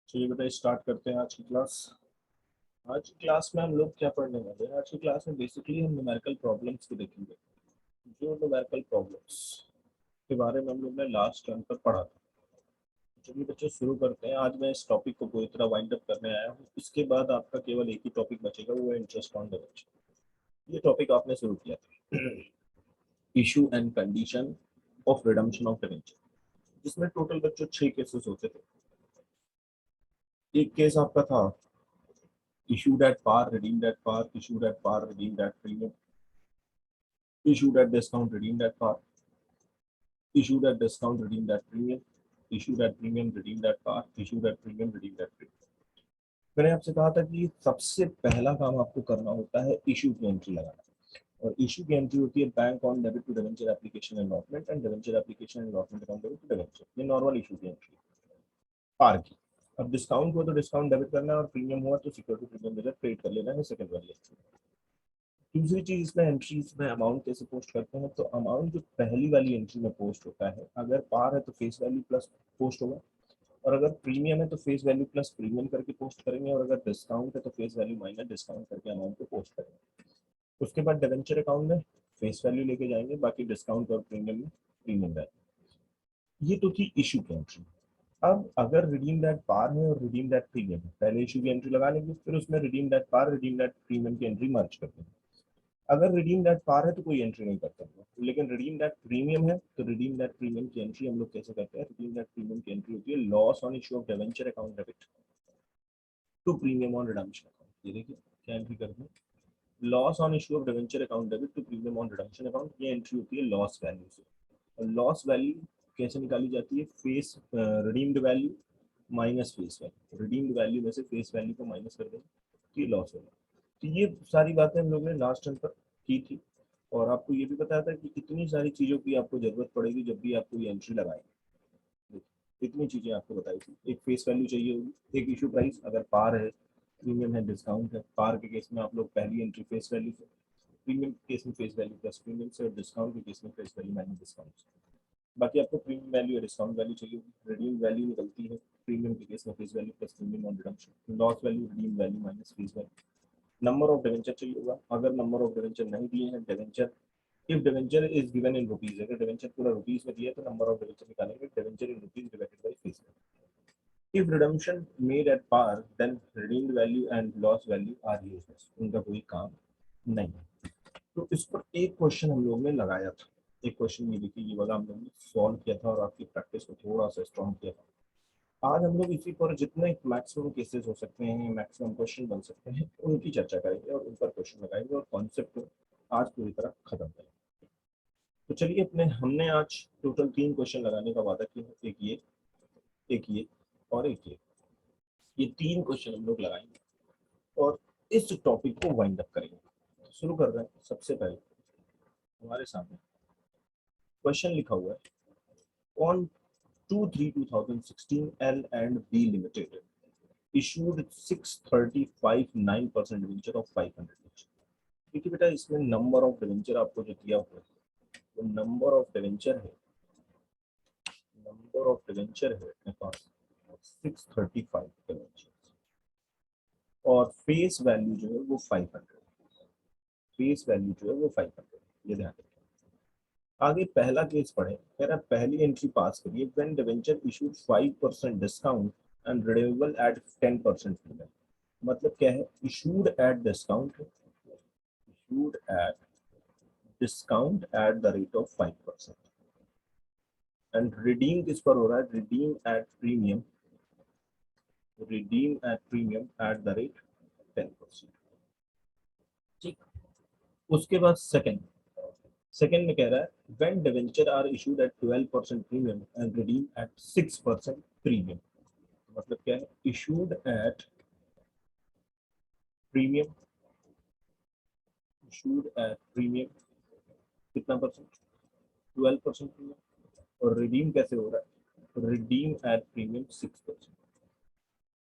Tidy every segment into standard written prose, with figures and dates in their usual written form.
चलिए बेटा स्टार्ट करते हैं आज की क्लास। आज की क्लास में हम लोग क्या पढ़ने वाले हैं? आज की क्लास में बेसिकली हम न्यूमेरिकल प्रॉब्लम्स को देखेंगे। जो न्यूमेरिकल प्रॉब्लम्स के बारे में हम लोग ने लास्ट टर्म पर पढ़ा था। चलिए बच्चों शुरू करते हैं। आज मैं इस टॉपिक को पूरी तरह वाइंड अप करने आया हूँ। इसके बाद आपका केवल एक ही टॉपिक बचेगा, वो है इंटरेस्ट ऑन डिवेंचर। ये टॉपिक आपने शुरू किया था, issue and condition of redemption of debenture, जिसमें टोटल बच्चों 6 केसेस होते थे। एक केस आपका था issued at par, redeemed at par, issued at par, redeemed at premium, issued at discount, redeemed at par, issued at discount, redeemed at premium, issued at premium, redeemed at par, issued at premium, redeemed at premium। मैंने आपसे कहा था कि सबसे पहला काम आपको करना होता है इशू की एंट्री लगाना। और इशू की एंट्री होती है bank on debit to debenture application allotment and debenture application allotment account debit to debenture. ये नॉर्मल इशू की एंट्री पार की। अब डिस्काउंट हुआ तो डिस्काउंट डेबिट करना है, और प्रीमियम हुआ तो सिक्योरिटी प्रीमियम बजट क्रेडिट कर लेना है, सेकंड वाली एंट्री। दूसरी चीज इसमें एंट्रीज में अमाउंट कैसे पोस्ट करते हैं, तो अमाउंट जो पहली वाली एंट्री में पोस्ट होता है, अगर पार है तो फेस वैल्यू प्लस पोस्ट होगा, और अगर प्रीमियम है तो फेस वैल्यू प्लस प्रीमियम करके पोस्ट करेंगे, और अगर डिस्काउंट है तो फेस वैल्यू माइनस डिस्काउंट करके अमाउंट को पोस्ट करेंगे। उसके बाद डिवेंचर अकाउंट में फेस वैल्यू लेके जाएंगे, बाकी डिस्काउंट और प्रीमियम में प्रीमियम वैल्यू। ये तो थी इशू की एंट्री। अब अगर रिडीम दैट पार है और रिडीम दैट प्रीमियम है, पहले इशू की एंट्री लगा लेंगे, फिर उसमें redeemed at par redeemed that premium की एंट्री मर्ज कर देंगे। अगर रिडीम दैट पार है तो कोई एंट्री नहीं करते हम लोग, लेकिन रिडीम दैट प्रीमियम है तो रिडीम दैट प्रीमियम की एंट्री हम लोग कैसे करते हैं? रिडीम दैट प्रीमियम की एंट्री होती है loss on issue of debenture account debit to premium on redemption account. ये देखिए क्या एंट्री करते हैं, loss on issue of debenture account debit to premium on redemption account. ये एंट्री होती है लॉस वैल्यू से। और लॉस वैल्यू कैसे निकाली जाती है? Face redeemed value minus face value. Redeemed value में से फेस वैल्यू को माइनस कर देंगे तो ये लॉस होगा। तो ये सारी बातें हम लोग ने लास्ट टाइम पर की थी। और आपको ये भी बताया था कि कितनी सारी चीज़ों की आपको जरूरत पड़ेगी जब भी आपको ये एंट्री लगाएंगे। इतनी चीज़ें आपको बताई थी। एक फेस वैल्यू चाहिए होगी, एक इशू प्राइस, अगर पार है, प्रीमियम है, डिस्काउंट है। पार के केस में आप लोग पहली एंट्री फेस वैल्यू से, प्रीमियम के केस में फेस वैल्यू प्लस प्रीमियम से, और डिस्काउंट के केस में फेस वैल्यू माइनस डिस्काउंट से। बाकी आपको प्रीमियम वैल्यू या डिस्काउंट वैल्यू चाहिए होगी। रिडीम वैल्यू निकलती है प्रीमियम के केस में face value plus premium on redemption. Loss value redeem value minus face value. Number of debenture चाहिए होगा। अगर नंबर ऑफ डिवेंचर नहीं दिए हैं, debenture if debenture is given in rupees, अगर डिवेंचर पूरा रुपीज में दिया है तो नंबर ऑफ डिवेंचर निकालेंगे, debenture in rupees divided by face value. If redemption made at par then redeemed value and loss value are useless, उनका कोई काम नहीं है। तो इस पर एक क्वेश्चन हम लोग ने लगाया था। एक क्वेश्चन ये देखिए, ये वाला हम लोग ने सॉल्व किया था और आपकी प्रैक्टिस को थोड़ा सा स्ट्रॉन्ग किया था। आज हम लोग इसी पर जितने मैक्सिमम केसेस हो सकते हैं, मैक्सिमम क्वेश्चन बन सकते हैं, उनकी चर्चा करेंगे और उन पर क्वेश्चन लगाएंगे और कॉन्सेप्ट को आज पूरी तरह खत्म करेंगे। तो चलिए, अपने हमने आज टोटल 3 क्वेश्चन लगाने का वादा किया है। एक ये और एक ये 3 क्वेश्चन हम लोग लगाएंगे और इस टॉपिक को वाइंड अप करेंगे। तो शुरू कर रहे हैं। सबसे पहले हमारे सामने क्वेश्चन लिखा हुआ है, on 2/3/2016 L and B Limited issued 635.9% debenture of 500 each। देखिए बेटा, इसमें नंबर ऑफ डिवेंचर आपको जो दिया हुआ है वो नंबर ऑफ डिवेंचर है, नंबर ऑफ डिवेंचर है अपने पास 635 डिवेंचर, और फेस वैल्यू जो है वो 500। फेस वैल्यू जो है वो 500, ये ध्यान रखें। आगे पहला केस पढ़े, कह रहा पहली एंट्री पास करिए, when debenture issued 5% discount and redeemable at 10% premium. मतलब क्या है? Issued at discount, issued at discount at the rate of 5%, and redeem किस पर हो रहा है? Redeem at premium, redeem at premium at the rate 10%। ठीक। उसके बाद सेकंड में कह रहा है, when debenture are issued at 12% premium and redeem at 6% premium. मतलब क्या है? Issued at premium, issued at premium कितना परसेंट? 12% प्रीमियम। और रिडीम कैसे हो रहा है? Redeem at premium 6%,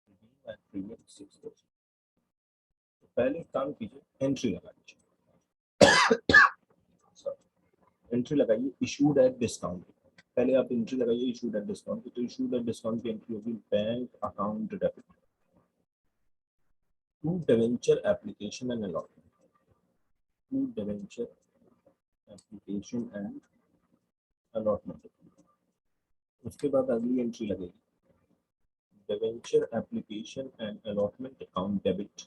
redeem at premium 6%। तो पहले काम कीजिए, एंट्री लगा लीजिए, एंट्री लगाइए इशूड एट डिस्काउंट। पहले आप एंट्री लगाइए इशूड एट डिस्काउंट, तो इशूड एट डिस्काउंट की एंट्री होगी bank account debit to debenture application and allotment, to debenture application and allotment. उसके बाद अगली एंट्री लगेगी debenture application and allotment account debit,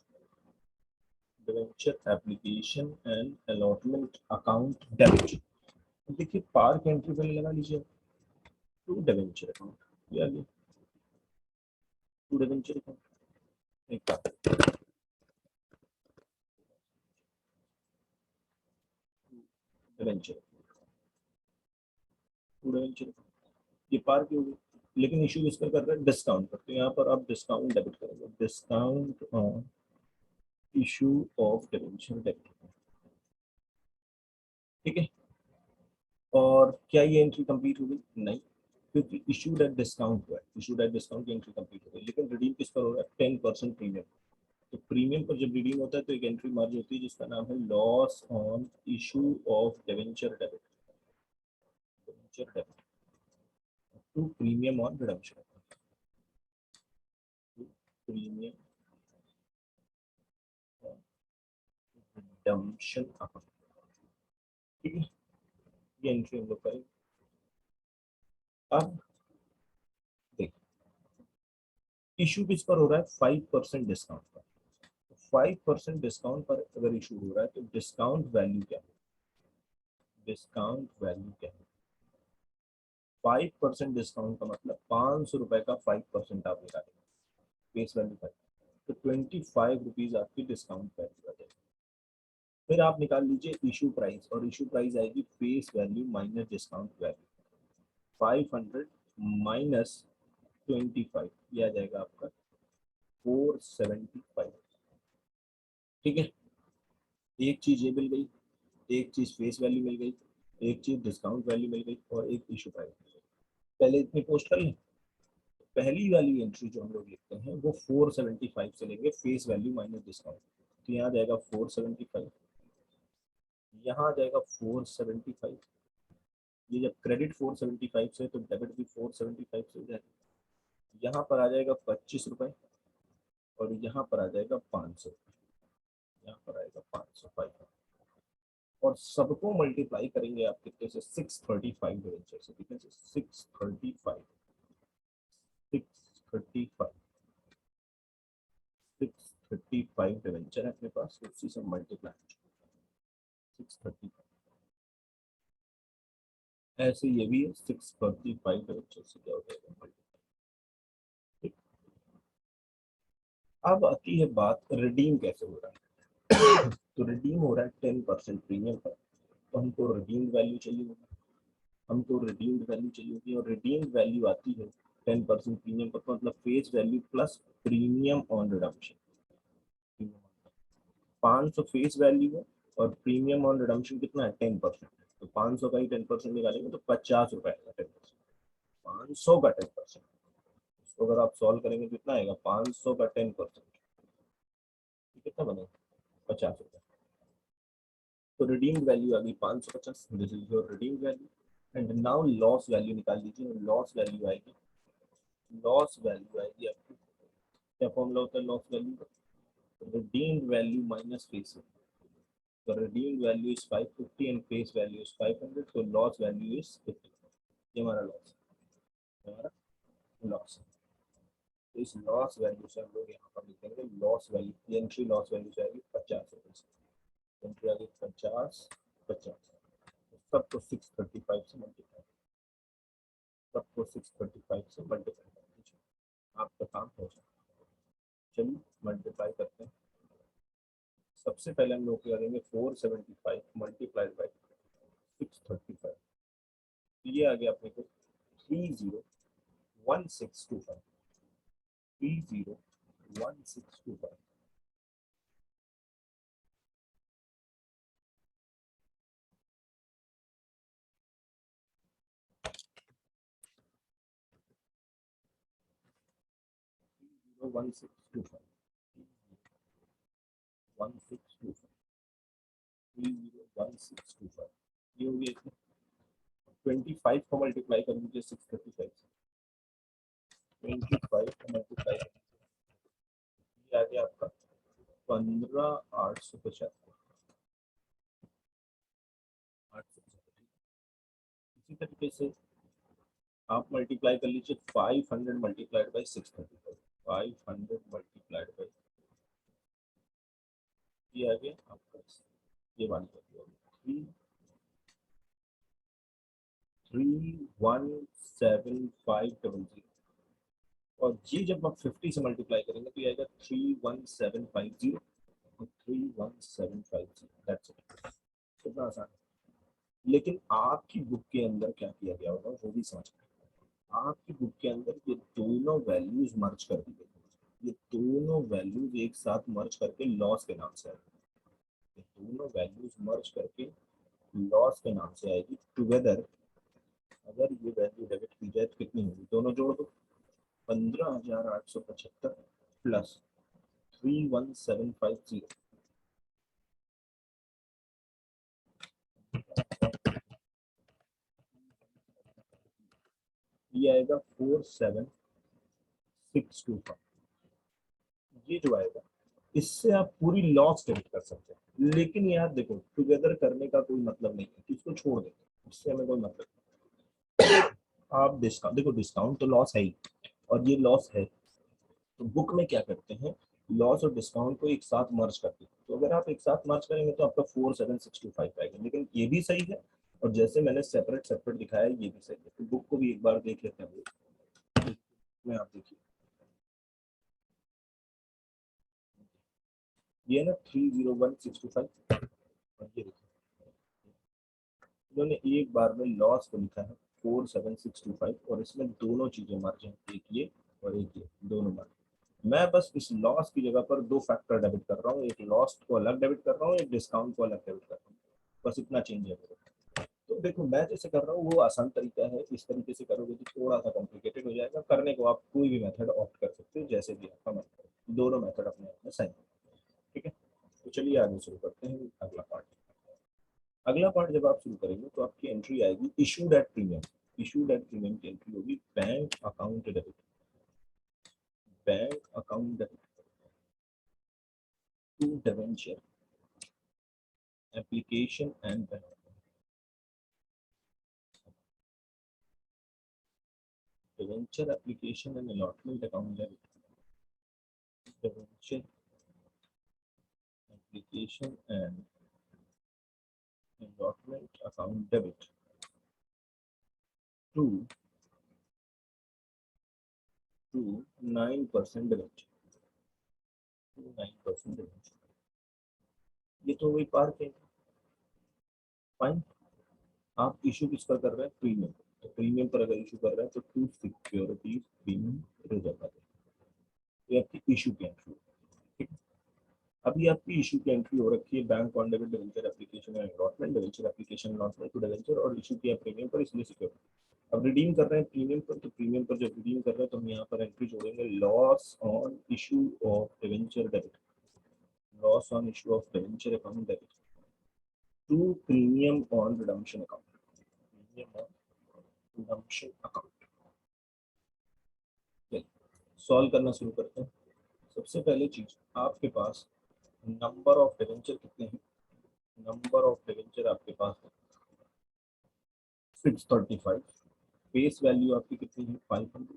debenture application and allotment account debit. देखिए par की entry पहले लगा लीजिए, टू डिवेंचर अकाउंट, ये आ गया टू डिवेंचर अकाउंट। एक बात डिवेंचर, टू डिवेंचर ये पार की होगी, लेकिन इशू किस पर कर रहे हैं, डिस्काउंट पर। तो यहाँ पर आप डिस्काउंट डेबिट करेंगे, discount on issue of debenture debit, ठीक है। और क्या ये एंट्री कंप्लीट हो गई? नहीं, क्योंकि इशूड एट डिस्काउंट हुआ है, इशूड एट डिस्काउंट की एंट्री कंप्लीट हो गई, लेकिन रिडीम किस पर हो रहा है, 10% प्रीमियम। तो प्रीमियम पर जब रिडीम होता है तो एक एंट्री मार्ज होती है जिसका नाम है loss on issue of debenture debit, debenture debit to premium on redemption, premium redemption account, ठीक है। ये एंट्री हम लोग करेंगे। अब देखिए इशू किस पर हो रहा है, 5% डिस्काउंट पर। 5% डिस्काउंट पर अगर इशू हो रहा है तो डिस्काउंट वैल्यू क्या है, डिस्काउंट वैल्यू क्या है, 5% डिस्काउंट का मतलब 500 रुपए का 5% आप निकालेंगे, फेस वैल्यू 5, तो 25 रुपीज आपकी डिस्काउंट वैल्यू आ जाएगी। फिर आप निकाल लीजिए इशू प्राइस, और इशू प्राइस आएगी face value minus discount value, 500 minus 25, ये आ जाएगा आपका 475, ठीक है। एक चीज ये मिल गई, एक चीज फेस वैल्यू मिल गई, एक चीज डिस्काउंट वैल्यू मिल गई, और एक इशू प्राइस मिल गई। पहले इतनी पोस्ट कर लें। पहली वाली एंट्री जो हम लोग लिखते हैं वो 475 से लेंगे, फेस वैल्यू माइनस डिस्काउंट, तो यहाँ जाएगा 475, यहाँ जाएगा 475। ये जब क्रेडिट 475 से तो डेबिट भी 475 से हो जाएगा। यहाँ पर आ जाएगा 25 रुपए, और यहाँ पर आ जाएगा 500, यहाँ पर आएगा 500, और सबको मल्टीप्लाई करेंगे आप कितने से, 635 डिवेंचर से, कितने से, 635, 635, 635 डिवेंचर है अपने पास, उसी से मल्टीप्लाई 635, ऐसे ये भी है 635 डिवेंचर से क्या हो जाएगा मल्टीप्लाई। अब आती है बात रिडीम कैसे हो रहा है। तो रिडीम हो रहा है 10% प्रीमियम पर, तो हमको रिडीम वैल्यू चाहिए होगी, हमको रिडीम्ड वैल्यू चाहिए होगी, और रिडीम्ड वैल्यू आती है 10% प्रीमियम पर, मतलब face value plus premium on redemption. 500 face value है, और प्रीमियम ऑन रिडम्पशन कितना है, 10%, तो 500 का ही 10% निकालेंगे तो 50 रुपए का 10%, 500 का 10%, इसको अगर आप सॉल्व करेंगे कितना आएगा, 500 का 10%, कितना बनेगा, 50 रुपए। तो रिडीम्ड वैल्यू आ गई 550, this is your redeemed value. And now loss value निकाल लीजिए, लॉस वैल्यू आएगी, लॉस वैल्यू आएगी आपकी, क्या फॉर्मूला होता है लॉस वैल्यू का, redeemed value minus face value. The redeemed value is 550 and face value is 500, so loss value is 50. ये हमारा लॉस, हमारा लॉस। तो इस लॉस वैल्यू से हम लोग यहाँ पर लिखेंगे loss value, entry loss value से आएगी 50 रुपये से, एंट्री आ गई 50, 50, सबको 635 से मल्टीप्लाई, सबको 635 से मल्टीप्लाई कर दीजिए, आपका काम हो जाए। चलिए मल्टीप्लाई करते हैं। सबसे पहले हम लोग क्या करेंगे, 475 मल्टीप्लाइड बाई 635, ये आ गया अपने को 301625, 301625। वन सिक्स टू फाइव, 1625, 301625, ये हो गया इसमें। 25 को मल्टीप्लाई कर दीजिए 635 से, 25 को मल्टीप्लाई कर दीजिए, आ गया आपका 15,875। इसी तरीके से आप मल्टीप्लाई कर लीजिए 500 मल्टीप्लाइड बाई 635, 500 मल्टीप्लाइड बाई, ये आ गया आपका, ये वाली कर दिया 3,17500, और ये जब आप 50 से मल्टीप्लाई करेंगे तो ये आएगा 3,1750 और 3,1750, दैट्स इट। कितना आसान है। लेकिन आपकी बुक के अंदर क्या किया गया होगा वो भी समझ, आपकी बुक के अंदर ये दोनों वैल्यूज मर्ज कर दी गई, ये दोनों वैल्यूज एक साथ मर्ज करके लॉस के नाम से आएगी, ये दोनों वैल्यूज मर्ज करके लॉस के नाम से आएगी टुगेदर। अगर ये वैल्यू डेबिट की जाए तो कितनी होगी, दोनों जोड़ दो, 15,875 प्लस 3,1750, ये आएगा 4,7,625। ये जो आएगा इससे आप पूरी लॉस डेबिट कर सकते हैं, लेकिन यार देखो टुगेदर करने का कोई मतलब नहीं है, इसको छोड़ देते, इससे हमें कोई मतलब नहीं। आप डिस्काउंट देखो, डिस्काउंट तो लॉस है ही, और ये लॉस है, तो बुक में क्या करते हैं, लॉस और डिस्काउंट को एक साथ मर्ज करते हैं, तो अगर आप एक साथ मर्ज करेंगे तो आपका 4,7,625 आएगा, लेकिन ये भी सही है और जैसे मैंने सेपरेट सेपरेट दिखाया है ये भी सही है। तो बुक को भी एक बार देख लेते हैं, में आप देखिए, ये है ना 3,01,625, और ये देखिए इन्होंने एक बार में लॉस को लिखा है 4,7,625, और इसमें दोनों चीजें मर्ज हैं, एक ये और एक ये, दोनों मर्ज। मैं बस इस लॉस की जगह पर दो फैक्टर डेबिट कर रहा हूँ, एक लॉस को अलग डेबिट कर रहा हूँ, एक डिस्काउंट को अलग डेबिट कर रहा हूँ, बस इतना चेंज है मेरे। तो देखो मैं जैसे कर रहा हूँ वो आसान तरीका है, इस तरीके से करोगे तो थोड़ा सा कॉम्प्लिकेटेड हो जाएगा, करने को आप कोई भी मेथड ऑप्ट कर सकते हो, जैसे भी आपका मन करे, दोनों मेथड अपने आप में सही है। ठीक है, तो चलिए आगे शुरू करते हैं अगला पार्ट। अगला पार्ट जब आप शुरू करेंगे तो आपकी एंट्री आएगी issued at premium, issued at premium की एंट्री होगी bank account debit, bank account debit to debenture application and debenture application and allotment account debit, debenture application and allotment account debit to 9% debenture, to 9% debenture, ये तो वही park है। Fine, आप issue किस पर कर रहे हैं, प्रीमियम, तो प्रीमियम पर अगर इशू कर रहे हैं तो टू सिक्योरिटीज प्रीमियम रिजर्व, ये आपकी इशू की एंट्री। ठीक है, अभी आपकी इशू की एंट्री हो रखी है bank on debit debenture application and allotment, debenture application allotment to debenture, और इशू किया प्रीमियम पर इसलिए सिक्योरिटी। अब रिडीम कर रहे हैं प्रीमियम पर, तो प्रीमियम पर जब रिडीम कर रहे हैं तो हम यहाँ पर एंट्री जोड़ेंगे loss on issue of debenture debit, loss on issue of debenture account debit to premium on redemption account, premium on redemption account. Solve करना शुरू करते हैं। सबसे पहले चीज, आपके पास नंबर ऑफ डिवेंचर कितने हैं, नंबर ऑफ डिवेंचर आपके पास है 635, फेस वैल्यू आपकी कितनी है 500,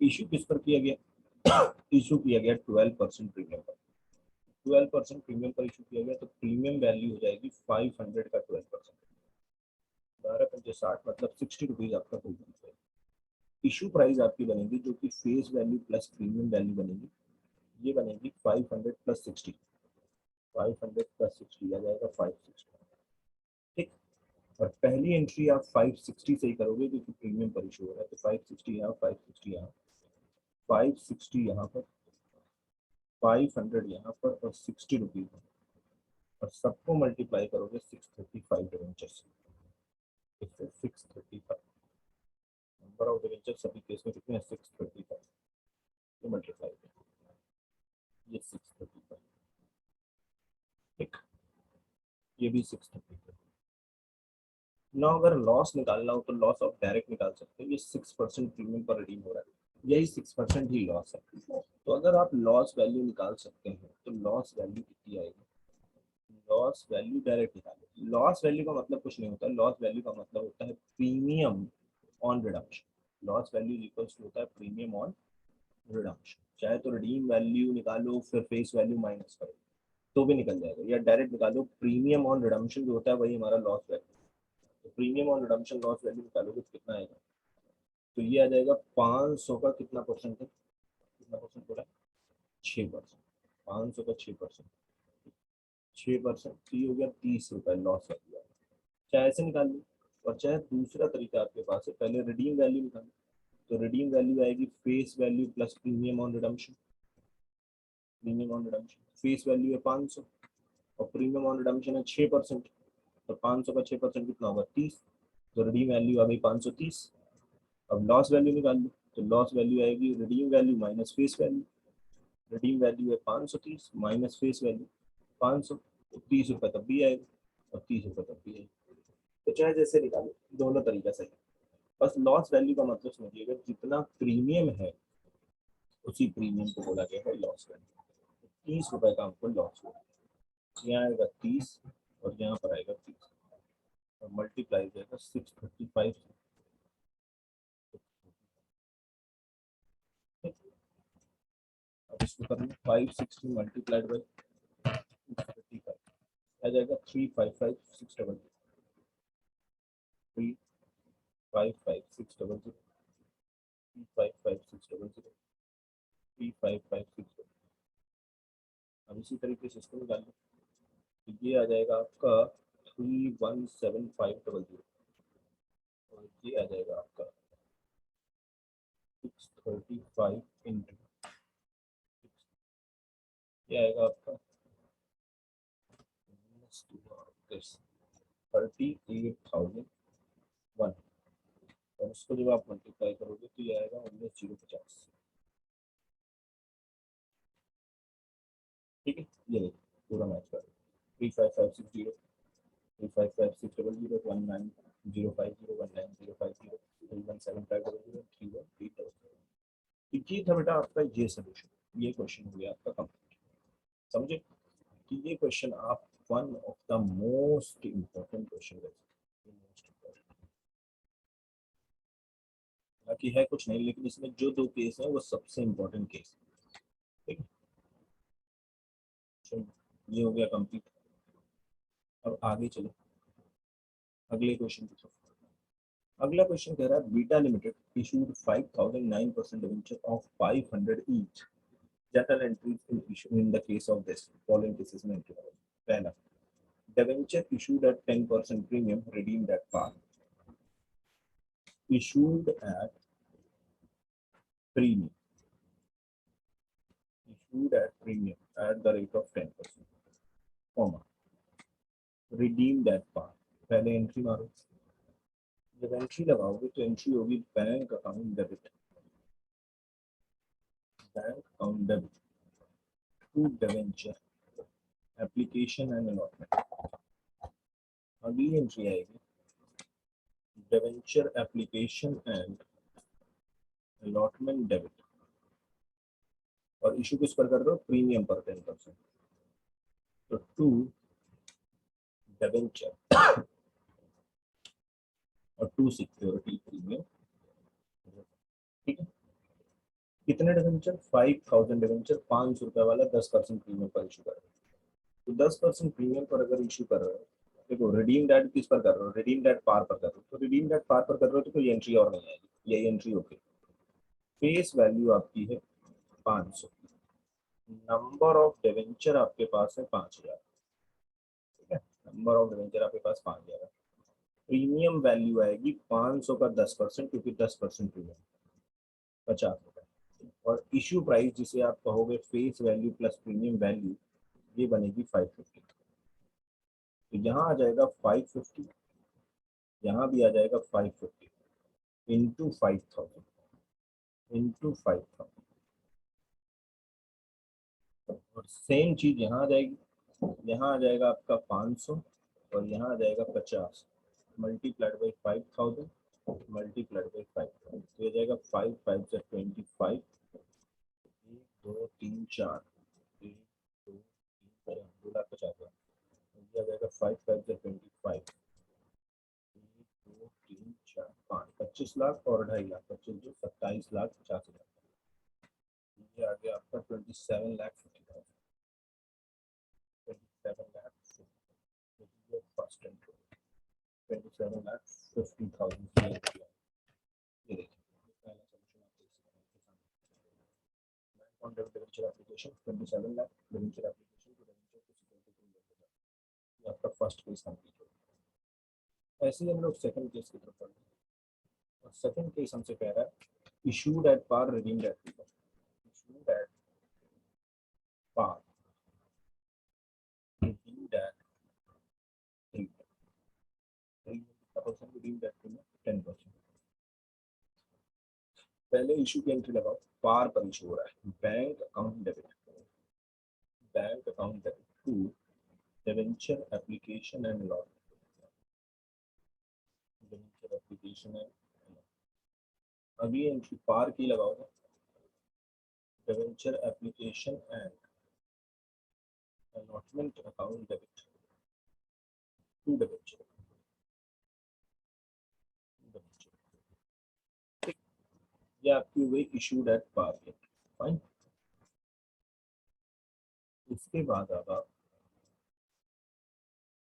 इशू किस पर किया गया, इशू किया गया 12% प्रीमियम पर, 12% प्रीमियम पर इशू किया गया, तो प्रीमियम वैल्यू हो जाएगी 500 का 12%, 12×5 मतलब 60 रुपीज आपका प्रीमियम। इशू प्राइस आपकी बनेगी जो कि face value plus premium value बनेगी, ये बनेगी 500 प्लस 60, 500 प्लस 60 आ जाएगा 560। ठीक, और पहली एंट्री आप 560 से ही करोगे क्योंकि प्रीमियम पर इशू हो रहा है, तो 560 यहाँ, 560 यहाँ, 560 यहाँ पर, 500 यहाँ पर, और 60 रुपीज, और सबको मल्टीप्लाई करोगे 635 डिवेंचर से, इससे 635 नंबर ऑफ डिवेंचर सभी केस में कितने हैं 635, तो मल्टीप्लाई ये 635, ठीक, ये भी 635, ना अगर लॉस निकालना हो तो लॉस ऑफ डायरेक्ट निकाल सकते हैं, ये 6% प्रीमियम पर रिडीम हो रहा है, यही 6% ही लॉस है। तो अगर आप लॉस वैल्यू निकाल सकते हैं तो लॉस वैल्यू कितनी आएगी, लॉस वैल्यू डायरेक्ट निकालो। लॉस वैल्यू का मतलब कुछ नहीं होता, लॉस वैल्यू का मतलब होता है premium on redemption. Loss value equals to होता है प्रीमियम ऑन रिडम्पशन। चाहे तो रिडीम वैल्यू निकालो फिर फेस वैल्यू माइनस करो तो भी निकल जाएगा, या डायरेक्ट निकालो प्रीमियम ऑन रिडम्पशन जो होता है वही हमारा लॉस वैल्यू। तो premium on redemption loss value निकालोगे तो कितना आएगा, तो ये आ जाएगा 500 का कितना परसेंट है, कितना परसेंट बोला, 6%। 500 का 6%, 6% तो ये हो गया 30 रुपए लॉस वैल्यू। चाहे ऐसे निकाल लो, और चाहे दूसरा तरीका आपके पास है, पहले रिडीम वैल्यू निकालो। तो रिडीम वैल्यू आएगी face value plus premium on redemption. Premium on redemption face value है 500 और प्रीमियम ऑन रिडम्पशन है 6%। तो 500 का 6% कितना होगा, 30। तो रिडीम वैल्यू आ गई 530। अब लॉस वैल्यू निकाल लो, तो लॉस वैल्यू आएगी redeem value minus face value. Redeem value है 530 माइनस फेस वैल्यू 500, तो 30 रुपये तब भी आएगा और 30 रुपये तब भी आएगा। तो चाहे जैसे निकालो, दोनों तरीका सही है। बस लॉस वैल्यू का मतलब समझिएगा, जितना प्रीमियम है उसी प्रीमियम को बोला गया है लॉस वैल्यू। 30 रुपए का हमको लॉस हुआ, यहाँ आएगा 30 और यहाँ पर आएगा 30 और मल्टीप्लाई जाएगा 635। अब इसको करना 560 मल्टीप्लाइड बाई 635 आ जाएगा 355600, 355600, 355600, 355600। अब इसी तरीके से इसको निकाल लो, तो ये आ जाएगा आपका 317500 और ये आ जाएगा आपका 635 इंटू, ये आएगा आपका 38,001 और इसको जब आप मल्टीप्लाई करोगे तो ये आएगा 19,050। ठीक है, ये देखो पूरा मैच कर 35560, 35560, 19,050, 19,050, 317500, 317500। ये था बेटा आपका ये सोल्यूशन, ये क्वेश्चन हो गया आपका कंप्लीट। समझे कि ये क्वेश्चन आप one of the most important question है, मोस्ट इम्पोर्टेंट। बाकी है कुछ नहीं, लेकिन इसमें जो दो केस है वो सबसे इम्पोर्टेंट केस है। ठीक है, चलो ये हो गया कंप्लीट। अब आगे चलो अगले क्वेश्चन की तरफ। अगला क्वेश्चन कह रहा है beta limited issued 5009% debenture of 500 each. Journal entries in issue in the case of this following cases में entry करो। पहला, debenture issued at 10% premium redeemed at par, issued at premium, issued at premium at the rate of 10%, comma, redeemed at par। पहले entry मारो, जब entry लगाओगे तो entry होगी bank account debit, bank account debit to debenture application and allotment. अगली एंट्री आएगी debenture application and allotment debit, और इशू किस पर कर रहे हो, प्रीमियम पर 10%। तो टू डिवेंचर और टू सिक्योरिटी प्रीमियम। ठीक है, कितने डिवेंचर, 5000 डिवेंचर, 500 रुपए वाला 10% प्रीमियम पर इशू कर रहे हो। तो 10% प्रीमियम पर अगर इशू कर रहे हो, देखो रिडीम डेट किस पर कर रहे हो, रिडीम डेट पार पर कर रहे हो, तो रिडीम डेट पार पर कर रहे हो तो कोई एंट्री और नहीं आएगी, यही एंट्री होगी। फेस वैल्यू आपकी है 500, नंबर ऑफ डिवेंचर आपके पास है 5000। ठीक है, नंबर ऑफ डिवेंचर आपके पास 5000 है। प्रीमियम वैल्यू आएगी 500 का 10%, क्योंकि 10% प्रीमियम 50 रुपए, और इश्यू प्राइस जिसे आप कहोगे face value plus premium value, ये बनेगी 550। तो यहाँ आ जाएगा 550, यहाँ भी आ जाएगा 550 इंटू 5000, इंटू 5000, और सेम चीज यहाँ आ जाएगी, यहाँ आ जाएगा आपका 500 और यहाँ आ जाएगा 50। मल्टीप्लाइड बाई 5000 मल्टीप्लाइड बाई 5000, तो ये जाएगा 5 5 से 25, 1 2 3 4, 1 2 3 4, 2,50,000, ये आ जाएगा 5 5 से 25, 1 2 3 4 5, 25 लाख और 2.5 लाख, 25 जो 27,50,000, ये आ गया आपका 27,50,000, 27,50,000 फर्स्ट एंट्री, 27,50,000 ये देखिए पहला सॉल्यूशन आप देख सकते हैं bank on debit debenture application 27 lakh debenture application to debenture to security, ये आपका फर्स्ट केस कंप्लीट हो गया। ऐसे ही हम लोग सेकंड केस की तरफ बढ़ते हैं, और सेकंड केस हमसे कह रहा है issued at par redeemed at पीपर, issued at par redeemed at 3% redeemed at 10%। पहले इशू की एंट्री लगाओ, पार पर इशू हो रहा है, bank account debit, bank account debit to debenture application and lot, debenture application and अभी एंट्री पार की लगाओगे, debenture application and allotment account debit to debenture, ठीक, ये आपकी हुई इशूड एट पार के, फाइन। इसके बाद अब आप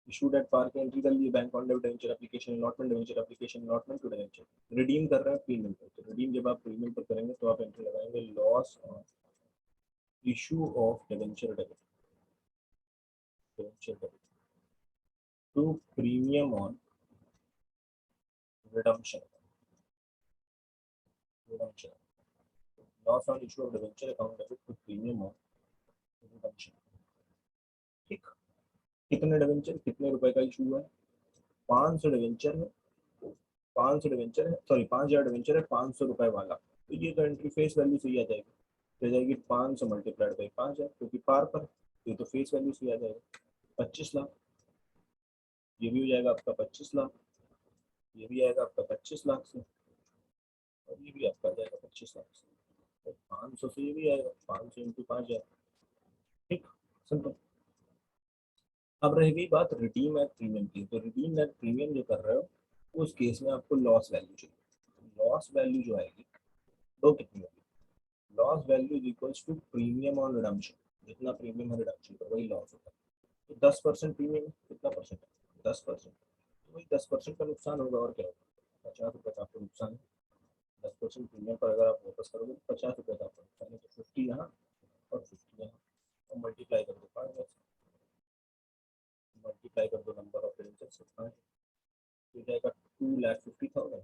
इशूड एट पार की एंट्री कर लिए, bank on debit debenture application allotment, debenture application allotment to debenture, redeem कर रहे हैं प्रीमियम पर, तो रिडीम जब आप प्रीमियम पर करेंगे तो आप एंट्री लगाएंगे loss on issue of debenture debit, debenture debit to premium on redemption, redemption, loss on issue of debenture account debit to premium on redemption, ठीक। कितने डिवेंचर, कितने रुपए का इशू हुआ है, 500 डिवेंचर है, 500 डिवेंचर है, सॉरी 5,000 डिवेंचर है, 500 रुपए वाला, तो ये तो एंट्री फेस वैल्यू से ही आ जाएगी, तो जाएगी 500 मल्टीप्लाइड बाई 5,000 क्योंकि पार पर, ये तो फेस वैल्यू से आ जाएगा 25 लाख, ये भी हो जाएगा आपका 25 लाख, ये भी आएगा आपका 25 लाख से, और ये भी आपका आ जाएगा 25 लाख से, तो 500 से ये भी आएगा 500 इंटू 5,000, ठीक, सिंपल। अब रह गई बात रिडीम एट प्रीमियम की, तो रिडीम एट प्रीमियम जो कर रहे हो उस केस में आपको लॉस वैल्यू चाहिए, लॉस वैल्यू जो आएगी दो कितनी होगी, loss value is equals to premium on redemption, जितना प्रीमियम है रिडम्पशन पर वही लॉस होता है, तो 10% प्रीमियम कितना परसेंट है, 10%, तो वही 10% का नुकसान होगा, और क्या होगा, 50 रुपये का आपको नुकसान है, 10% प्रीमियम पर अगर आप वापस करोगे तो 50 रुपये का आपको नुकसान है, तो 50 यहाँ और 50 यहाँ, और मल्टीप्लाई कर दो 5, मल्टीप्लाई कर दो नंबर ऑफ डिवेंचर से 5, हो जाएगा 2,50,000,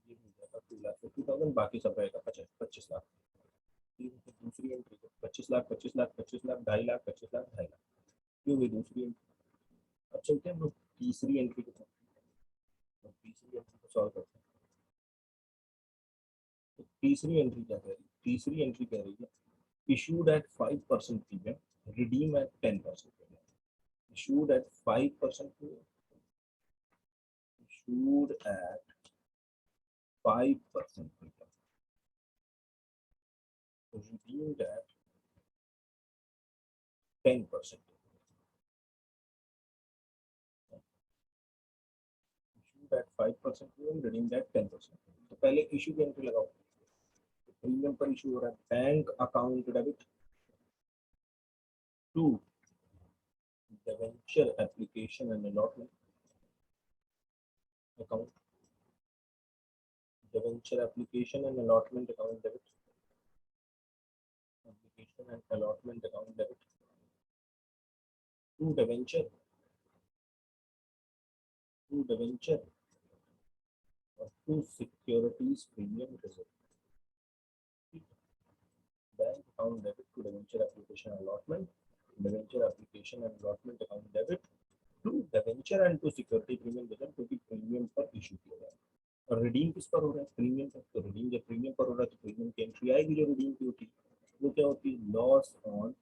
ये हो जाएगा 2,50,000, बाकी सब रहेगा 25 लाख, दूसरी एंट्री 25 लाख 25 लाख 25 लाख 2.5 लाख 25 लाख 2.5 लाख, ये हुई दूसरी एंट्री। अब चलते हैं हम लोग तीसरी एंट्री की तरफ, तो तीसरी एंट्री को सॉल्व करते हैं, तो तीसरी एंट्री क्या कह रही है, तीसरी एंट्री कह रही है issued at 5% premium, redeem at 10% premium, issued at 5% premium, issued at 5% premium, redeemed at 10%, issued at 5% premium, redeemed at 10%, तो पहले इशू की एंट्री लगाओ, प्रीमियम पर इशू हो रहा है bank account debit to debenture application and allotment account, debenture application and allotment account debit, application and allotment account debit to debenture, to debenture और to securities premium reserve, bank account debit to debenture application allotment, debenture application and allotment account debit to debenture and to security premium reserve, क्योंकि premium पर issue किया गया है, और redeem किस पर हो रहा है, प्रीमियम पर, तो रिडीम जब प्रीमियम पर हो रहा है तो प्रीमियम की एंट्री आएगी जो रिडीम की होती है, वो क्या होती है, loss on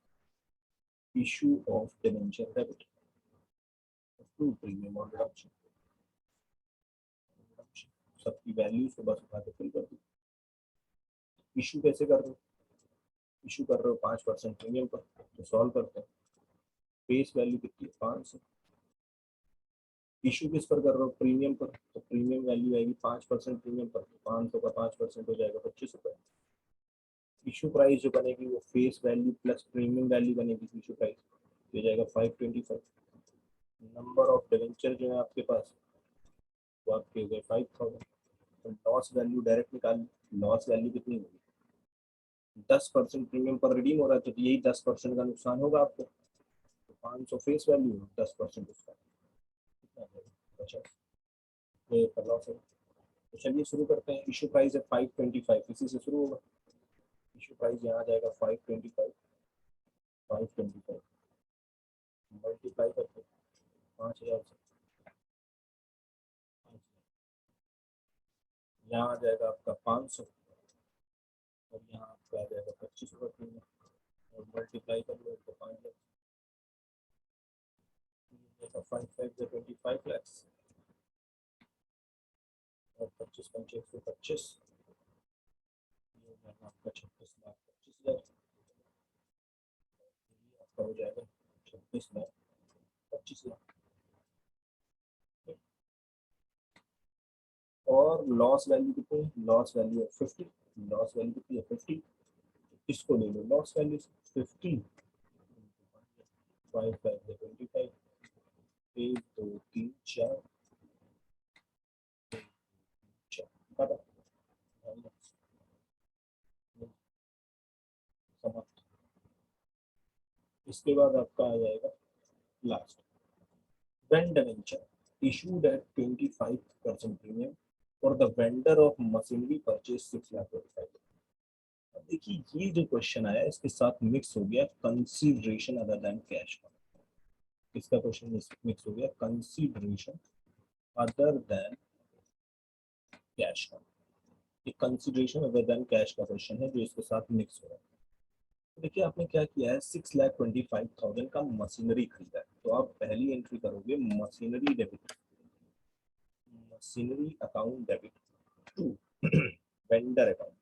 issue of debenture debit to premium on redemption, सबकी वैल्यूज को बस उठा के फिल कर दो। इशू कैसे कर रहे हो? इशू कर रहे हो 5% प्रीमियम पर, तो सॉल्व करते हैं। फेस वैल्यू कितनी है? 500। इशू किस पर कर रहे हो? प्रीमियम पर, तो प्रीमियम वैल्यू आएगी 5% प्रीमियम पर, तो 500 का 5% हो जाएगा 25 रुपये। इशू प्राइस जो बनेगी वो face value plus premium value बनेगी, इशू प्राइस हो जाएगा 525। नंबर ऑफ डिवेंचर जो है आपके पास वो आपके हो गए 5000। तो लॉस वैल्यू डायरेक्ट निकाल, लॉस वैल्यू कितनी होगी? 10% प्रीमियम पर रिडीम हो रहा है, तो यही 10% का नुकसान होगा आपको। तो 500 फेस वैल्यू, 10% उसका कितना हो जाएगा? अच्छा, ये पर लॉस है। तो चलिए शुरू करते हैं। इशू प्राइस है 525, इसी से शुरू होगा। इशू प्राइस यहाँ आ जाएगा 525, 525 मल्टीप्लाई करके 5000 से, यहाँ आ जाएगा आपका 500 और यहाँ आपका आ जाएगा 25 रुपये और मल्टीप्लाई कर लो तो 5 लाख, 5 5 25 और 25 पंचे 125, आपका 26,25,000 आपका हो जाएगा 26,25,000। और लॉस वैल्यू कितनी है? लॉस वैल्यू है 50। लॉस वैल्यू कितनी है? 50। इसको ले लो लॉस वैल्यू 50, 5 5 25, 1 2 3 4 4 समाप्त। इसके बाद आपका आ जाएगा last, when debenture issued at 25% premium for the vendor of machinery purchase 6,25,000। अब देखिए ये जो क्वेश्चन आया इसके साथ मिक्स हो गया कंसीडरेशन अदर देन कैश का। इसका क्वेश्चन मिक्स हो गया कंसीडरेशन अदर देन कैश का। ये कंसीडरेशन अदर देन कैश का क्वेश्चन है जो इसके साथ मिक्स हो रहा है। तो देखिए आपने क्या किया है, 6,25,000 का मशीनरी खरीदा है, तो आप पहली एंट्री करोगे machinery debit, machinery account debit to vendor account,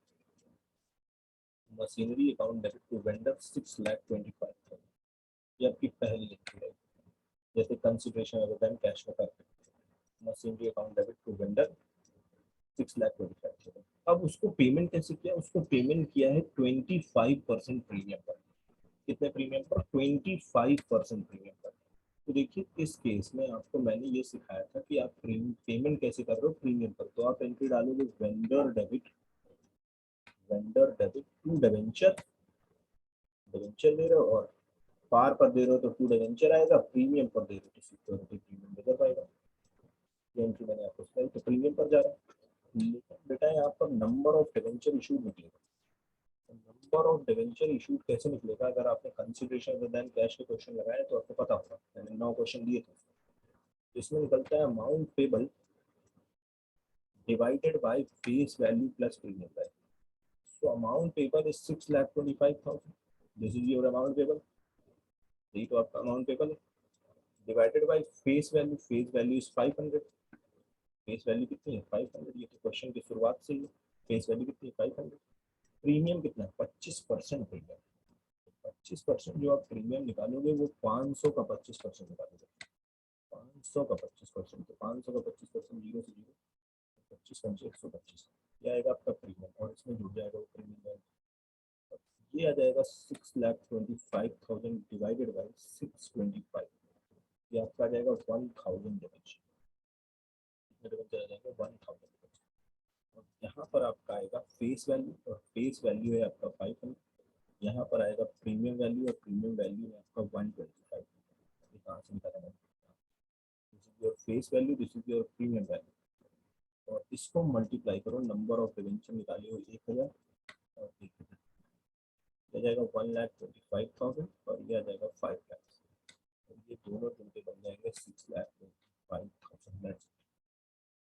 machinery account debit to vendor 6,25,000। ये आपकी पहली एंट्री है, जैसे कंसिडरेशन अदर देन कैश में करते हैं। Machinery account debit to vendor 6,25,000। अब उसको पेमेंट कैसे किया? उसको पेमेंट किया है 25% प्रीमियम पर। कितने प्रीमियम पर? 25% प्रीमियम पर। तो देखिए इस केस में आपको मैंने ये सिखाया था कि आप पेमेंट कैसे कर रहे हो प्रीमियम पर। तो आप एंट्री डालोगे vendor debit, vendor debit to debenture, debenture दे रहे हो और पार पर दे रहे हो तो टू डिवेंचर आएगा, प्रीमियम पर दे रहे हो तो सिक्योरिटी प्रीमियम रिजर्व आएगा। ये एंट्री मैंने आपको सिखाई, तो प्रीमियम पर जा रहा है। लेकिन बेटा यहाँ पर नंबर ऑफ डिवेंचर इशूड निकलेगा। नंबर ऑफ डिवेंचर इशूड कैसे निकलेगा? अगर आपने कंसिडरेशन अदर देन कैश के क्वेश्चन लगाए तो आपको पता होगा, मैंने 9 क्वेश्चन दिए थे। इसमें निकलता है amount payable divided by face value plus premium value. So amount payable is 6,25,000. This is your amount payable. यही तो आपका amount payable है। Divided by face value, face value is 500. Face value कितनी है? 500। ये तो क्वेश्चन की शुरुआत से ही है। Face value कितनी है? 500। प्रीमियम कितना है? 25% प्रीमियम। 25% जो आप प्रीमियम निकालोगे वो 500 का 25% निकालोगे। 500 का 25%, तो 500 का 25% 0 से 0, 25 पंचे 125, ये आएगा आपका प्रीमियम और इसमें जुड़ जाएगा वो प्रीमियम। ये आ जाएगा 6,25,000 डिवाइडेड बाई 625, ये आपका आ जाएगा 1,000 डिविजन, डिविजन आ जाएगा 1,000 डिविजन। और यहाँ पर आपका आएगा फेस वैल्यू और फेस वैल्यू है आपका 500। यहाँ पर आएगा प्रीमियम वैल्यू और प्रीमियम वैल्यू है आपका 125। ये कहाँ से निकाला मैंने? This is your face value, this is your premium value और इसको मल्टीप्लाई करो, नंबर ऑफ डिवेंचर निकालिए 1000 और 1000 आ जाएगा 1,25,000 और ये आ जाएगा 5 लाख। ये दोनों टोटल बन जाएंगे 6,25,000।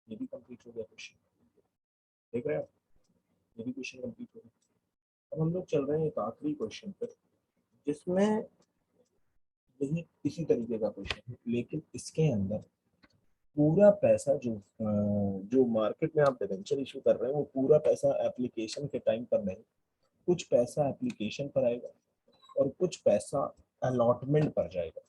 ये भी कंप्लीट हो गया क्वेश्चन, देख रहे हैं आप? ये भी क्वेश्चन कंप्लीट हो गया। अब हम लोग चल रहे हैं एक आखिरी क्वेश्चन पर, जिसमें यही इसी तरीके का क्वेश्चन है, लेकिन इसके अंदर पूरा पैसा जो मार्केट में आप डिबेंचर इशू कर रहे हैं वो पूरा पैसा एप्लीकेशन के टाइम पर नहीं, कुछ पैसा एप्लीकेशन पर आएगा और कुछ पैसा अलॉटमेंट पर जाएगा।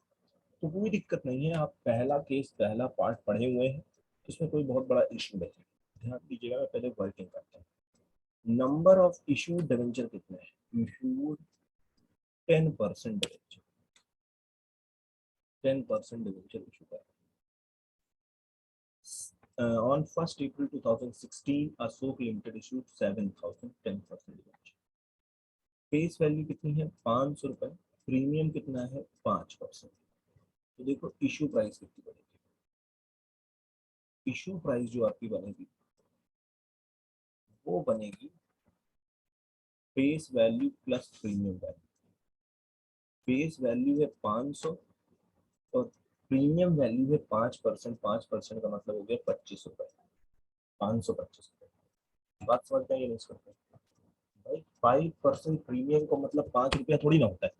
तो कोई दिक्कत नहीं है, आप पहला केस पहला पार्ट पढ़े हुए हैं, इसमें कोई बहुत बड़ा इशू नहीं है। ध्यान दीजिएगा, मैं पहले वर्किंग करता हूँ। नंबर ऑफ इशूड डिवेंचर कितने हैं? इशूड 10% डिवेंचर, 10% डिवेंचर इशू कर on 1st April 2016 Ashok limited issued 7,000 10% debenture. Face value कितनी है? 500 रुपए। प्रीमियम कितना है? 5%। तो देखो इशू प्राइस कितनी बनेगी। इशू प्राइस जो आपकी बनेगी वो बनेगी face value plus premium value. Face value है 500 और प्रीमियम वैल्यू है 5%। 5% का मतलब हो गया 25 रुपए, 525 रुपए। बात समझ में ये नहीं करते भाई, 5% प्रीमियम का मतलब 5 रुपया थोड़ी ना होता है,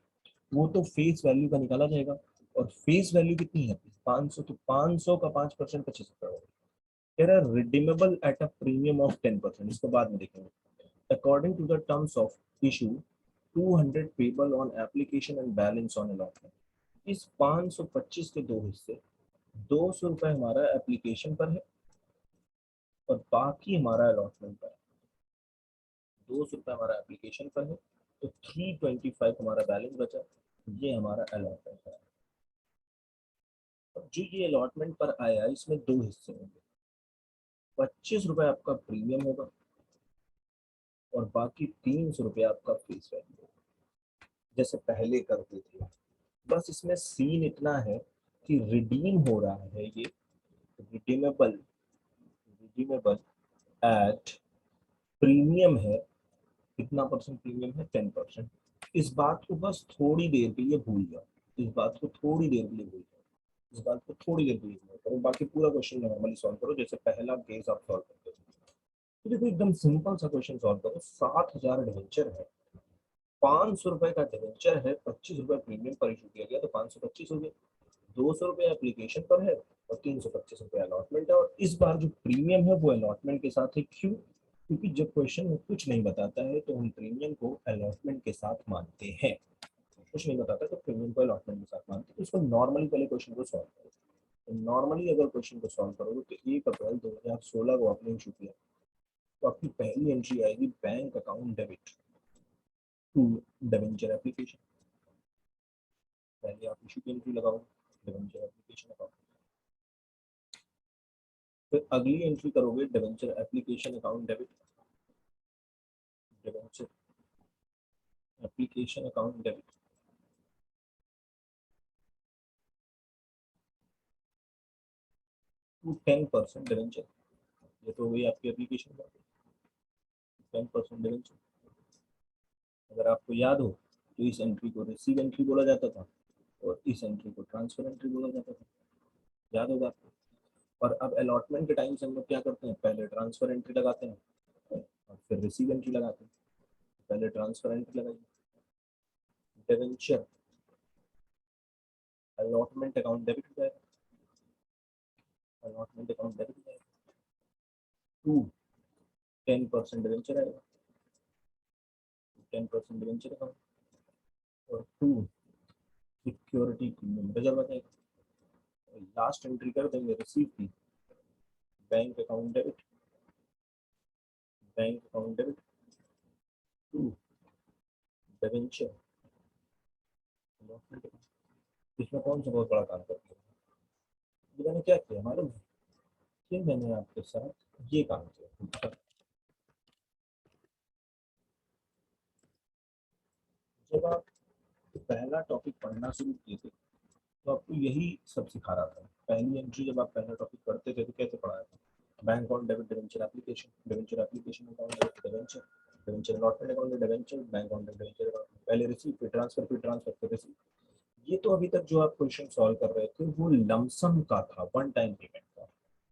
वो तो फेस वैल्यू का निकाला जाएगा। और फेस वैल्यू कितनी है? 500, तो 500 का 5% 25 रुपया होगा। कह रहा है redeemable at a premium of 10%, इसको बाद में देखेंगे। According to the terms of issue 200 payable on application and balance on allotment. इस 525 के दो हिस्से, 200 रुपए हमारा एप्लीकेशन पर है और बाकी हमारा अलॉटमेंट पर है। 200 रुपए हमारा एप्लीकेशन पर है तो 325 हमारा बैलेंस बचा, ये हमारा अलॉटमेंट पर है। अब जो ये अलॉटमेंट पर आया इसमें दो हिस्से होंगे, 25 रुपए आपका प्रीमियम होगा और बाकी 300 रुपये आपका फीस वैल्यू, जैसे पहले करते थे। बस इसमें सीन इतना है कि रिडीम हो रहा है ये, रिडीमेबल, रिडीमेबल एट प्रीमियम है। कितना परसेंट प्रीमियम है? 10%। इस बात को बस थोड़ी देर के लिए भूल जाओ, इस बात को थोड़ी देर के लिए भूल जाओ, इस बात को थोड़ी देर के लिए भूल करो, बाकी पूरा क्वेश्चन नॉर्मली सॉल्व करो जैसे पहला केस आप सॉल्व करते हो। तो देखो एकदम सिंपल सा क्वेश्चन सॉल्व करो। 7,000 डिवेंचर है, 500 रुपए का डिवेंचर है, 25 रुपए प्रीमियम पर इशू किया गया तो 525 हो गया। 200 रुपए एप्लीकेशन पर है और 325 रुपए अलॉटमेंट है। और इस बार जो प्रीमियम है वो अलॉटमेंट के साथ है। क्यों? क्योंकि जब क्वेश्चन में कुछ नहीं बताता है तो हम प्रीमियम को अलॉटमेंट के साथ मानते हैं, कुछ नहीं बताता तो प्रीमियम को अलॉटमेंट के साथ मानते हैं। तो इसको नॉर्मली पहले क्वेश्चन को सॉल्व करो। तो नॉर्मली अगर क्वेश्चन को सॉल्व करोगे तो 1 अप्रैल 2016 को आपने इशू किया, तो आपकी पहली एंट्री आएगी bank account debit to debenture application. पहले आप इशू की एंट्री लगाओ, डिवेंचर एप्लीकेशन अकाउंट। फिर अगली एंट्री करोगे debenture application account debit, debenture application account debit to 10% debenture. ये तो हुई आपकी एप्लीकेशन का 10% डिवेंचर। अगर आपको याद हो तो इस एंट्री को रिसीव एंट्री बोला जाता था और इस एंट्री को ट्रांसफर एंट्री बोला जाता था, याद होगा आपको। और अब अलॉटमेंट के टाइम से हम लोग क्या करते हैं, पहले ट्रांसफर एंट्री लगाते हैं और फिर रिसीव एंट्री लगाते हैं। पहले ट्रांसफर एंट्री लगाइए, डिवेंचर अलॉटमेंट अकाउंट डेबिट हो जाएगा, अलॉटमेंट अकाउंट डेबिट हो जाएगा। टू 10% डिवेंचर आएगा, 10% डिवेंचर अकाउंट। और टू सिक्योरिटी प्रीमियम रिजर्व आ जाएगा। लास्ट एंट्री कर देंगे रिसीव की, bank account debit, bank account debit to debenture allotment. इसमें कौन सा बहुत बड़ा काम करती है? ये मैंने क्या किया मालूम है? कि मैंने आपके साथ ये काम किया। जब आप पहला टॉपिक पढ़ना शुरू किए थे तो आपको यही सब सिखा रहा था। पहली एंट्री जब आप पहला टॉपिक पढ़ते थे तो कैसे पढ़ाया था? Bank account debit debenture application, debenture application account debenture, debenture allotment account debenture, bank account debenture account, पहले रिसीव फिर ट्रांसफर फिर रिसीव। ये तो अभी तक जो आप क्वेश्चन सॉल्व कर रहे थे वो लमसम का था, वन टाइम पेमेंट का,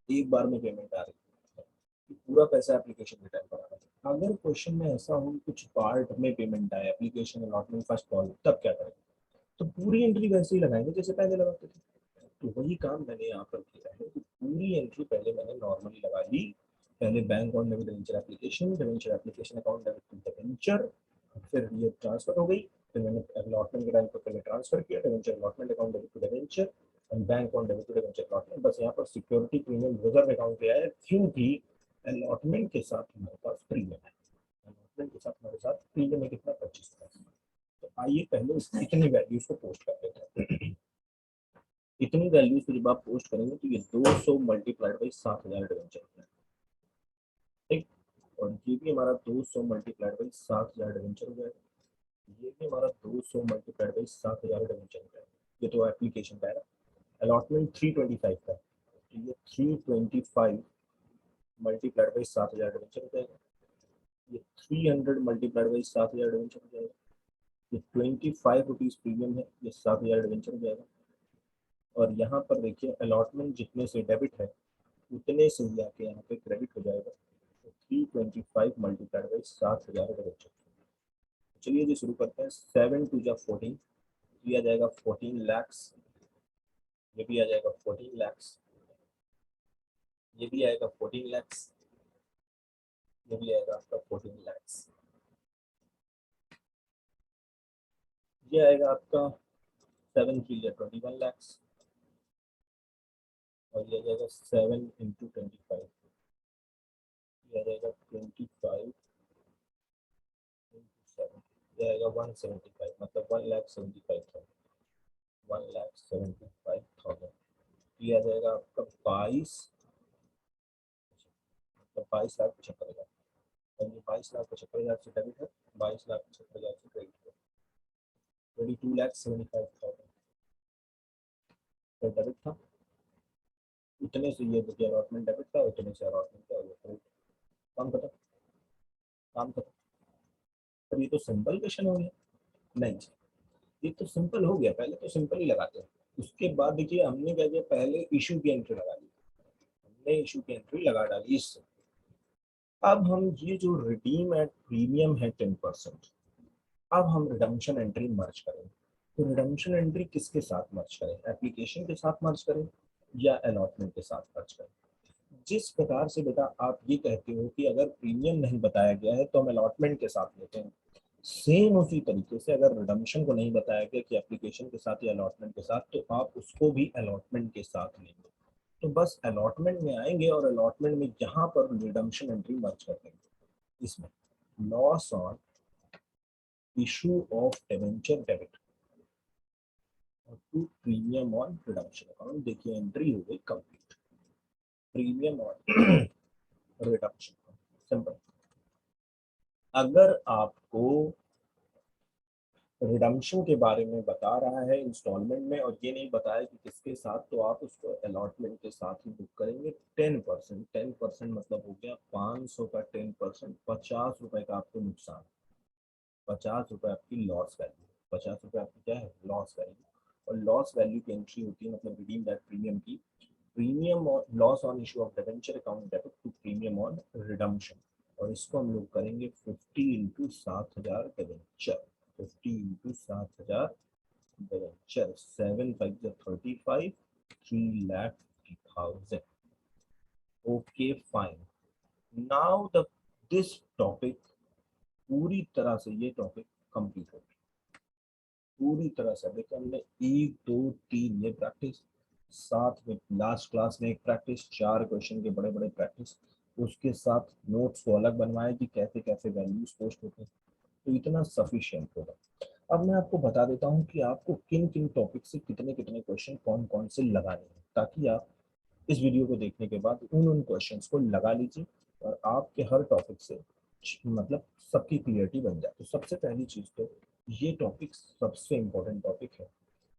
एक बार में पेमेंट आ रही थी, कि पूरा पैसा एप्लीकेशन के टाइम पर आ रहा था। अगर क्वेश्चन में ऐसा हो कुछ पार्ट में पेमेंट आया, एप्लीकेशन अलॉटमेंट फर्स्ट कॉल, तब क्या करेंगे? तो पूरी एंट्री वैसे ही लगाएंगे जैसे पहले लगाते थे। तो वही काम मैंने यहाँ पर किया है कि पूरी एंट्री पहले मैंने नॉर्मली लगा ली। पहले bank on debit debenture application account debit to debenture, फिर ये ट्रांसफर हो गई, फिर मैंने अलॉटमेंट के टाइम पर पहले ट्रांसफर किया debenture allotment account debit to debenture and bank on debit to debenture allotment. बस यहाँ पर सिक्योरिटी प्रीमियम रिजर्व अकाउंट पे आया क्योंकि अलॉटमेंट के साथ हमारे पास प्रीमियम है। अलॉटमेंट के साथ हमारे साथ प्रीमियम है कितना 25%। तो आइए पहले इतनी वैल्यूज को पोस्ट कर देते हैं। इतनी वैल्यूज को जब आप पोस्ट करेंगे तो ये 200 मल्टीप्लाइड बाई 7000 डिवेंचर होता है, ठीक। और ये भी हमारा 200 मल्टीप्लाइड बाई 7000 डिवेंचर हो जाएगा। ये भी हमारा 200 मल्टीप्लाइड बाई 7000 डिवेंचर हो जाएगा। ये तो एप्लीकेशन का है ना। अलॉटमेंट 325 का, तो ये 325 मल्टीप्लाइड बाई 7000 डिवेंचर हो जाएगा। ये 300 मल्टीप्लाइड बाई 7000 डिवेंचर हो जाएगा। ये 25 रुपीज प्रीमियम है, ये 7000 डिवेंचर हो जाएगा। और यहाँ पर देखिए अलॉटमेंट जितने से डेबिट है उतने से ही आके यहाँ पे क्रेडिट हो जाएगा। तो 325 मल्टीप्लाइड बाई 7000 डिवेंचर। चलिए जी शुरू करते हैं। 7 टू जा 14, ये आ जाएगा 14 लैक्स, ये भी आ जाएगा 14 लैक्स, ये भी आएगा 14 लैक्स, ये भी आएगा आपका 14 लैक्स, ये आएगा आपका 7 3 या 21 लैक्स, और ये आ जाएगा 7 इंटू 25, ये आ जाएगा 25 इंटू 7, ये आएगा 175, मतलब 1,75,000, 1,75,000। ये आ जाएगा आपका 22, मतलब 22,75,000। और ये 22,75,000 से डेबिट है, 22,75,000 से क्रेडिट है। 22,75,000 का डेबिट था, इतने से ये देखिए अलॉटमेंट डेबिट था, इतने से अलॉटमेंट का ये क्रेडिट। काम खत्म, काम खत्म। पर ये तो सिंपल क्वेश्चन हो गया। नहीं, ये तो सिंपल हो गया, पहले तो सिंपल ही लगाते हैं। उसके बाद देखिए हमने क्या किया, पहले इशू की एंट्री लगा ली, हमने इशू की एंट्री लगा डाली इससे। अब हम ये जो रिडीम एट प्रीमियम है 10%, अब हम रिडम्पशन एंट्री मर्ज करें। तो रिडम्पशन एंट्री किसके साथ मर्ज करें, एप्लीकेशन के साथ मर्ज करें या अलॉटमेंट के साथ मर्ज करें। जिस प्रकार से बेटा आप ये कहते हो कि अगर प्रीमियम नहीं बताया गया है तो हम अलॉटमेंट के साथ लेते हैं, सेम उसी तरीके से अगर रिडम्पशन को नहीं बताया गया कि एप्लीकेशन के साथ या अलॉटमेंट के साथ, तो आप उसको भी अलॉटमेंट के साथ लेंगे। तो बस अलॉटमेंट में आएंगे और अलॉटमेंट में यहाँ पर रिडम्पशन एंट्री मर्ज कर देंगे। इसमें loss on issue of debenture debit to premium on redemption account, देखिए एंट्री हो गई complete. Premium on redemption, simple. अगर आपको रिडम्पशन के बारे में बता रहा है इंस्टॉलमेंट में और ये नहीं बताया कि किसके साथ, तो आप उसको अलॉटमेंट के साथ ही बुक करेंगे। 10%, 10% मतलब हो गया 500 का 10%, 50 रुपए का आपको नुकसान, 50 रुपए आपकी लॉस वैल्यू, 50 रुपए आपकी क्या है, लॉस वैल्यू। और लॉस वैल्यू की एंट्री होती है मतलब रिडीम दैट प्रीमियम की, premium loss on issue of debenture account debit to premium on redemption. और इसको हम लोग करेंगे 50 into 7,000 debenture, 50 into 7,000 debenture, 7 5 35, 3,50,000। Okay fine. Now the this topic पूरी तरह से, ये टॉपिक कंप्लीट हो गया पूरी तरह से। देखिए हमने 1 2 3 ये प्रैक्टिस, साथ में लास्ट क्लास में एक प्रैक्टिस, 4 क्वेश्चन के बड़े बड़े प्रैक्टिस, उसके साथ नोट्स को अलग बनवाए कि कैसे कैसे वैल्यूज पोस्ट होते हैं, तो इतना सफिशिएंट होगा। अब मैं आपको बता देता हूँ कि आपको किन किन टॉपिक से कितने कितने क्वेश्चन कौन कौन से लगाने हैं, ताकि आप इस वीडियो को देखने के बाद उन उन क्वेश्चंस को लगा लीजिए और आपके हर टॉपिक से मतलब सबकी क्लियरिटी बन जाए। तो सबसे पहली चीज तो ये टॉपिक सबसे इम्पोर्टेंट टॉपिक है।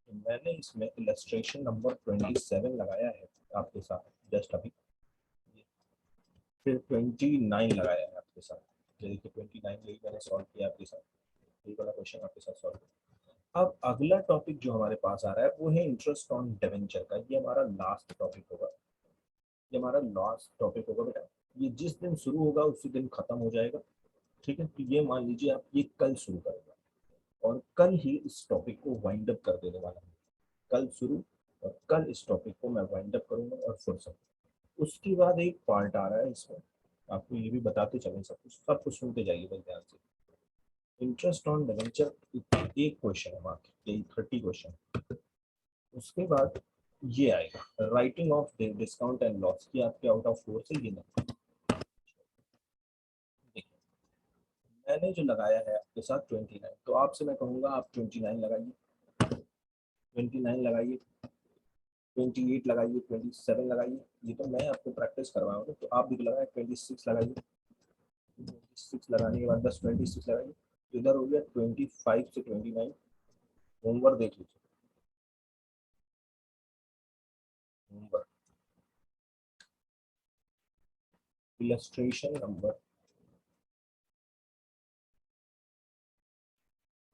तो मैंने इसमें इलस्ट्रेशन नंबर 27 लगाया है आपके साथ जस्ट अभी, फिर 29 लगाया है आपके साथ, ये देखिए 29 यही मैंने सॉल्व किया आपके साथ, यही वाला क्वेश्चन आपके साथ सॉल्व किया। अब अगला टॉपिक जो हमारे पास आ रहा है वो है इंटरेस्ट ऑन डिबेंचर का, ये हमारा लास्ट टॉपिक होगा, ये हमारा लास्ट टॉपिक होगा बेटा। ये जिस दिन शुरू होगा उसी दिन खत्म हो जाएगा, ठीक है। तो ये मान लीजिए आप ये कल शुरू करेगा और कल ही इस टॉपिक को वाइंड अप कर देने वाला है, कल शुरू और कल इस टॉपिक को मैं वाइंड अप करूंगा और फुर्सत। उसके बाद एक पार्ट आ रहा है इसमें, आपको ये भी बताते चलें, सब कुछ सुनते जाइए बस ध्यान से। इंटरेस्ट ऑन डिवेंचर एक क्वेश्चन है मात्र, यही 30 क्वेश्चन। उसके बाद ये आएगा writing of discount and loss की आपके आउट ऑफ 4 से ये नंबर। देखिए मैंने जो लगाया है आपके साथ 29, तो आपसे मैं कहूँगा आप 29 लगाइए, 29 लगाइए, 28 लगाइए, 27 लगाइए। ये तो मैं आपको प्रैक्टिस करवाया हूँ, तो आप भी लगाए 26 लगाइए। 26 लगाने के बाद बस 26 लगाइए। इधर हो गया 25 से 29। होमवर्क देख लीजिए, होमवर्क इलस्ट्रेशन नंबर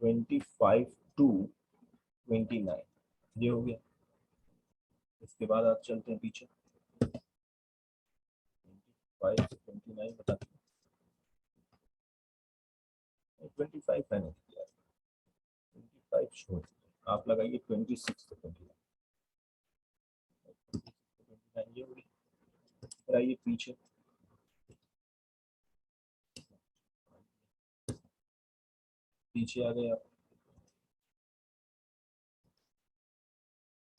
25 टू 29 ये हो गया। इसके बाद आप चलते हैं पीछे, 25 से 29 बता, 25 मैंने किया, 25 छोड़, आप लगाइए 26 से 29। ये हो गई। फिर आइए पीछे, पीछे आ गए आप,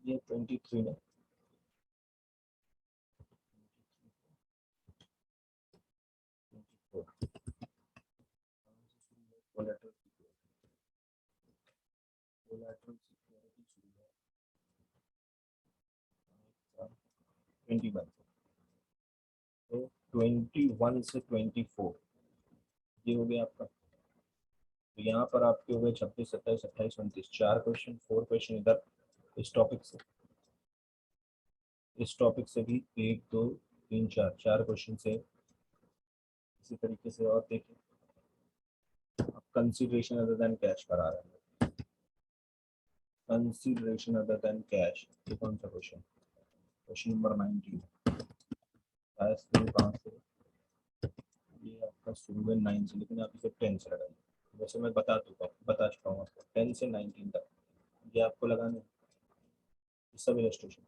ये 23 में, कोलेटरल सिक्योरिटी शुरू है 21 से, तो 21 से 24 ये हो गया आपका। तो यहाँ पर आपके हो गए 26, 27, 28, 29, 4 क्वेश्चन, 4 क्वेश्चन इधर इस टॉपिक से, इस टॉपिक से भी 1 2 3 4 4 क्वेश्चन से। इसी तरीके से और देखिए, अब कंसीडरेशन अदर देन कैश पर आ रहा है, कंसीडरेशन अदर देन कैश, ये कौन सा क्वेश्चन, क्वेश्चन नंबर 19। कहाँ से, ये आपका शुरू है 9 से, लेकिन आप इसे 10 से लगाइए। वैसे मैं बता चुका हूँ आपको 10 से 19 तक ये आपको लगाने हैं, सब इलस्ट्रेशन।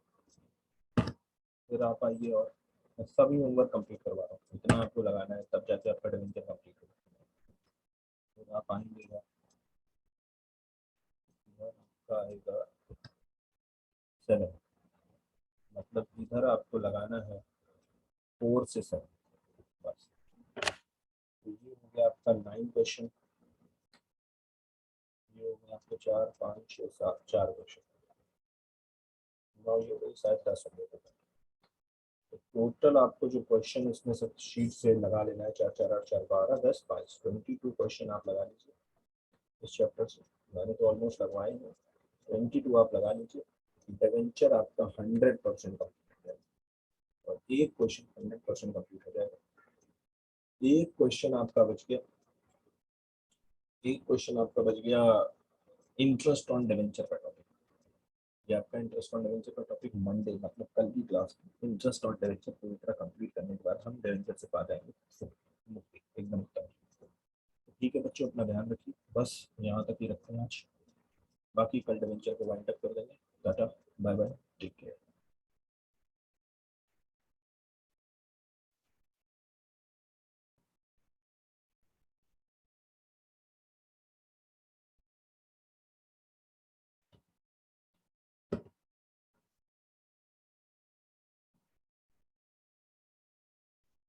फिर आप आइए और मैं सभी होमवर्क कंप्लीट करवा रहा हूँ, इतना आपको लगाना है तब जाके आपका डिवेंचर कंप्लीट होगा। फिर आप आएंगे, आपका आएगा 7, मतलब इधर आपको लगाना है 4 से 7 बस। तो ये हो गया आपका 9 क्वेश्चन, ये हो गया आपको 4 5 6 7 4 क्वेश्चन, 9 ये हो गई शायद 10 हो गए। तो टोटल आपको जो क्वेश्चन इसमें सब शीट से लगा लेना है, 4 4 8 4 12 10 5 22 क्वेश्चन आप लगा लीजिए इस चैप्टर से। मैंने तो ऑलमोस्ट लगवाए हैं, 22 आप लगा लीजिए। डिवेंचर आपका 100% कम्प्लीट हो जाएगा, और एक क्वेश्चन 100% कम्प्लीट हो जाएगा। एक क्वेश्चन आपका बच गया, एक क्वेश्चन आपका बच गया इंटरेस्ट ऑन डिवेंचर का टॉपिक। ये आपका इंटरेस्ट ऑन डिवेंचर का टॉपिक मंडे मतलब कल की क्लास में इंटरेस्ट ऑन डिवेंचर पूरी तरह कंप्लीट करने के बाद हम डिवेंचर से पा जाएंगे मुक्ति, एकदम उत्तम। ठीक है बच्चों, अपना ध्यान रखिए, बस यहाँ तक ही रखते हैं आज, बाकी कल डिवेंचर को वाइंड अप कर देंगे। Tata, bye bye.